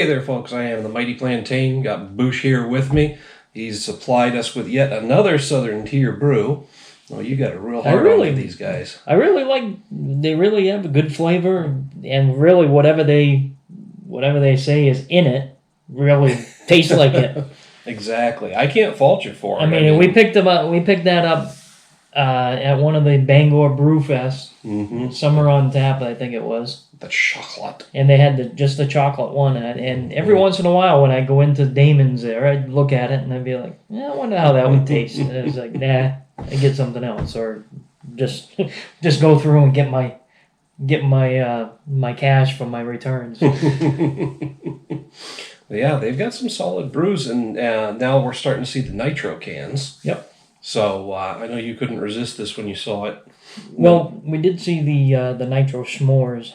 Hey there, folks. I am the Mighty Plantain. Got Boosh here with me. He's supplied us with yet another Southern Tier brew. Well, you got a real hard on with these guys. I really like. They really have a good flavor, and really whatever they say is in it really tastes like it. Exactly. I can't fault you for it. I mean, we picked them up. We picked that up at one of the Bangor Brew Fest. Summer on Tap, I think it was. The chocolate. And they had just the chocolate one. And every once in a while, when I go into Damon's there, I'd look at it and I'd be like, I wonder how that would taste. And it was like, nah, I get something else, or just go through and get my cash from my returns. Yeah, they've got some solid brews, and now we're starting to see the nitro cans. Yep. So I know you couldn't resist this when you saw it. Well, we did see the Nitro S'mores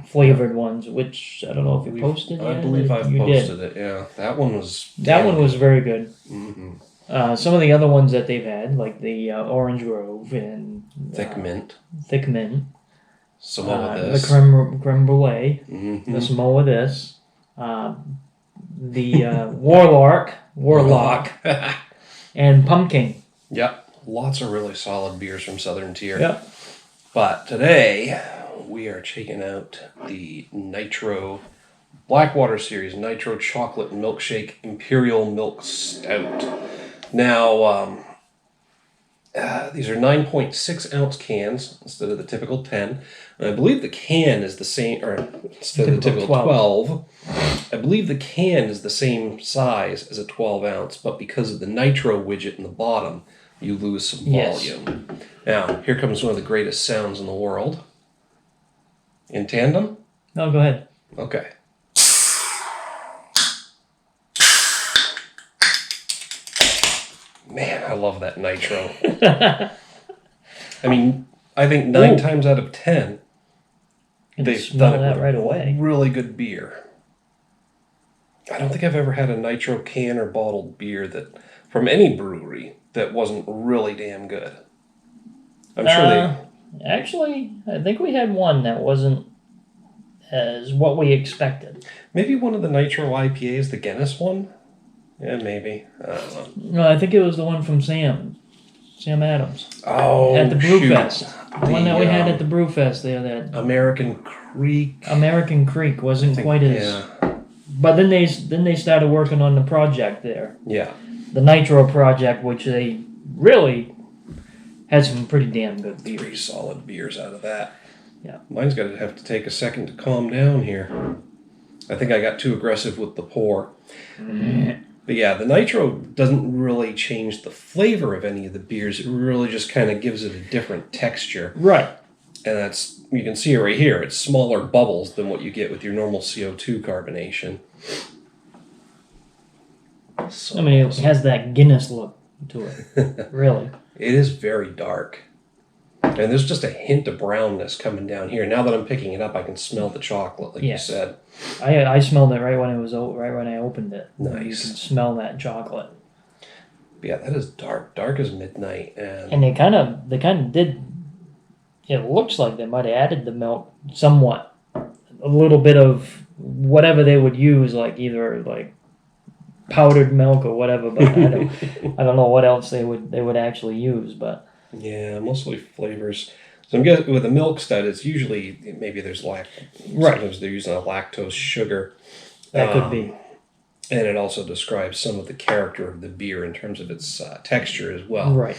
flavored ones, which I don't know if you posted yet. I believe I've posted it, yeah. That one was very good. Some of the other ones that they've had, like the Orange Grove and Thick Mint. Some of this. The creme brulee. Some more of this. The Warlock, and Pumpkin. Yep. Lots of really solid beers from Southern Tier. Yep. But today, we are checking out the Nitro Blackwater Series Nitro Chocolate Milkshake Imperial Milk Stout. Now, these are 9.6 ounce cans instead of the typical 10. And I believe the can is the same, or instead of the typical 12. I believe the can is the same size as a 12 ounce, but because of the Nitro widget in the bottom, you lose some volume. Yes. Now, here comes one of the greatest sounds in the world. In tandem? No, go ahead. Okay. Man, I love that Nitro. I mean, I think 9 times out of 10, they've done it with right away. Really good beer. I don't think I've ever had a Nitro can or bottled beer that from any brewery that wasn't really damn good. I'm sure Actually, I think we had one that wasn't as what we expected. Maybe one of the Nitro IPAs, the Guinness one? Yeah, maybe. I don't know. No, I think it was the one from Sam Adams. Oh, at the Brewfest. The one that we had at the Brewfest there. That American Creek. American Creek wasn't quite as... Yeah. But then they started working on the project there. Yeah. The Nitro project, which they really had some pretty damn good beers. 3 solid beers out of that. Yeah. Mine's going to have to take a second to calm down here. I think I got too aggressive with the pour. But yeah, the Nitro doesn't really change the flavor of any of the beers. It really just kind of gives it a different texture. Right. And that's, you can see it right here, it's smaller bubbles than what you get with your normal CO2 carbonation. So it has that Guinness look to it, really. It is very dark. And there's just a hint of brownness coming down here. Now that I'm picking it up, I can smell the chocolate, like you said. I smelled it right when I opened it. Nice. You can smell that chocolate. But yeah, that is dark as midnight. And they kind of did. It looks like they might have added the milk somewhat, a little bit of whatever they would use, like either like powdered milk or whatever. But I don't know what else they would actually use, but. Yeah, mostly flavors. So I'm guessing with a milk stout, it's usually maybe there's sometimes they're using a lactose sugar. That could be. And it also describes some of the character of the beer in terms of its texture as well. Right.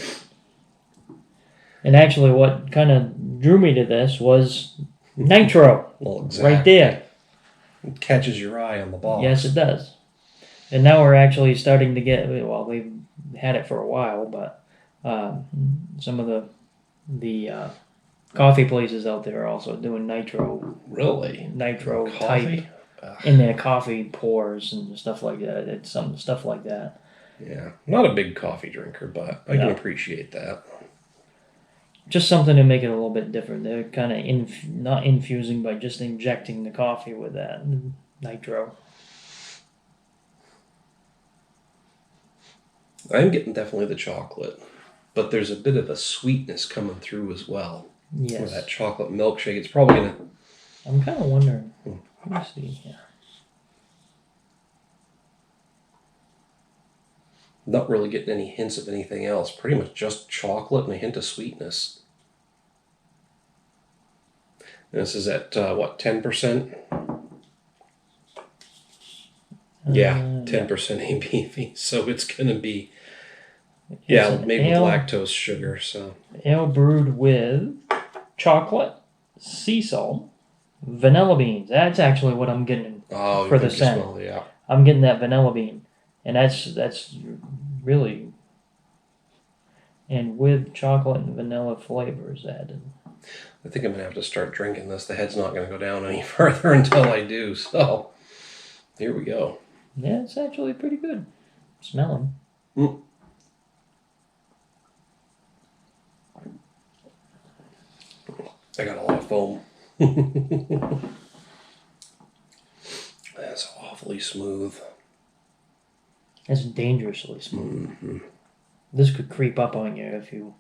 And actually, what kind of drew me to this was Nitro. Well, exactly. Right there. It catches your eye on the box. Yes, it does. And now we're actually starting to get, well, we've had it for a while, but some of the coffee places out there are also doing Nitro. Really? Nitro coffee? Type in their coffee pours and stuff like that. It's some stuff like that. Yeah. Not a big coffee drinker, but I can appreciate that. Just something to make it a little bit different. They're kind of not infusing by just injecting the coffee with that Nitro. I'm getting definitely the chocolate, but there's a bit of a sweetness coming through as well. Yes. With that chocolate milkshake. It's probably going to... I'm kind of wondering. Let me see here. Not really getting any hints of anything else. Pretty much just chocolate and a hint of sweetness. And this is at, what, 10%? Yeah, 10% ABV. So it's going to be, made with lactose sugar. So ale brewed with chocolate, sea salt, vanilla beans. That's actually what I'm getting for the scent. Smell, yeah. I'm getting that vanilla bean, and that's really, and with chocolate and vanilla flavors added. I think I'm going to have to start drinking this. The head's not going to go down any further until I do. So here we go. Yeah, it's actually pretty good. Smelling. Mm. I got a lot of foam. That's awfully smooth. It's dangerously smooth. Mm-hmm. This could creep up on you if you.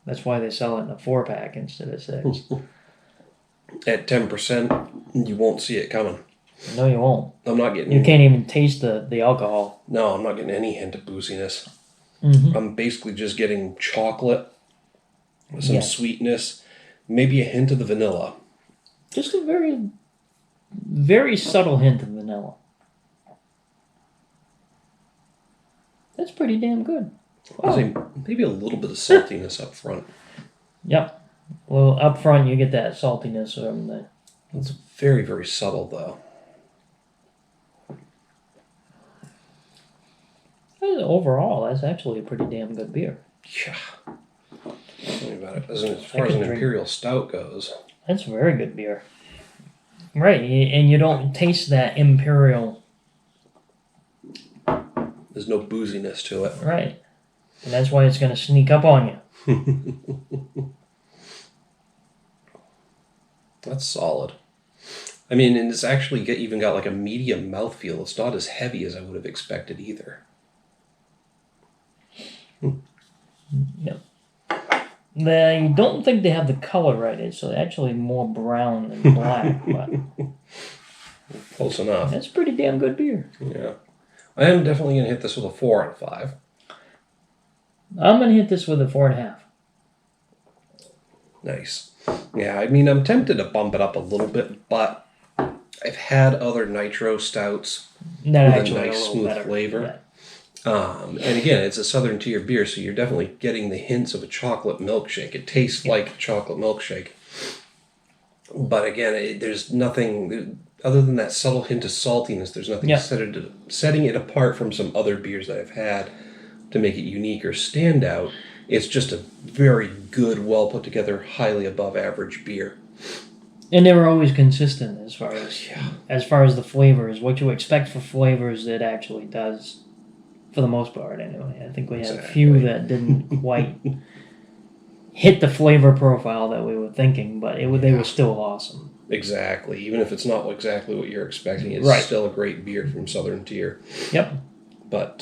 That's why they sell it in a 4-pack instead of 6. At 10%, you won't see it coming. No, you won't. I'm not getting. You can't even taste the alcohol. No, I'm not getting any hint of booziness. Mm-hmm. I'm basically just getting chocolate, some sweetness, maybe a hint of the vanilla. Just a very, very subtle hint of vanilla. That's pretty damn good. I'd say maybe a little bit of saltiness up front. Yep. Well, up front you get that saltiness from the. It's very, very subtle though. Overall, that's actually a pretty damn good beer. Yeah. Tell me about it. As far as an imperial stout goes. That's a very good beer. Right, and you don't taste that imperial. There's no booziness to it. Right. And that's why it's going to sneak up on you. That's solid. I mean, and it's actually even got like a medium mouthfeel. It's not as heavy as I would have expected either. Yep. I don't think they have the color right. It's actually more brown than black, but close enough. That's pretty damn good beer. Yeah. I am definitely going to hit this with a 4 out of 5. I'm going to hit this with a 4.5. Nice. Yeah, I mean, I'm tempted to bump it up a little bit, but I've had other nitro stouts with a nice smooth flavor. Yeah. And again, it's a Southern Tier beer, so you're definitely getting the hints of a chocolate milkshake. It tastes like a chocolate milkshake. But again, there's nothing, other than that subtle hint of saltiness, there's nothing setting it apart from some other beers that I've had to make it unique or stand out. It's just a very good, well put together, highly above average beer. And they were always consistent as far as the flavors. What you expect for flavors, it actually does. For the most part, anyway. I think we had a few that didn't quite hit the flavor profile that we were thinking, but they were still awesome. Exactly. Even if it's not exactly what you're expecting, it's still a great beer from Southern Tier. Yep. But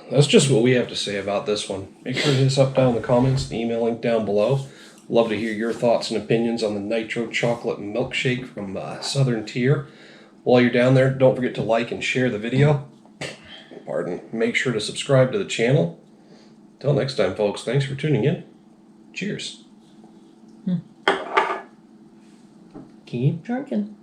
that's just what we have to say about this one. Make sure to hit us up down in the comments, the email link down below. Love to hear your thoughts and opinions on the Nitro Chocolate Milkshake from Southern Tier. While you're down there, don't forget to like and share the video. Make sure to subscribe to the channel. Till next time, folks, thanks for tuning in. Cheers. Keep drinking.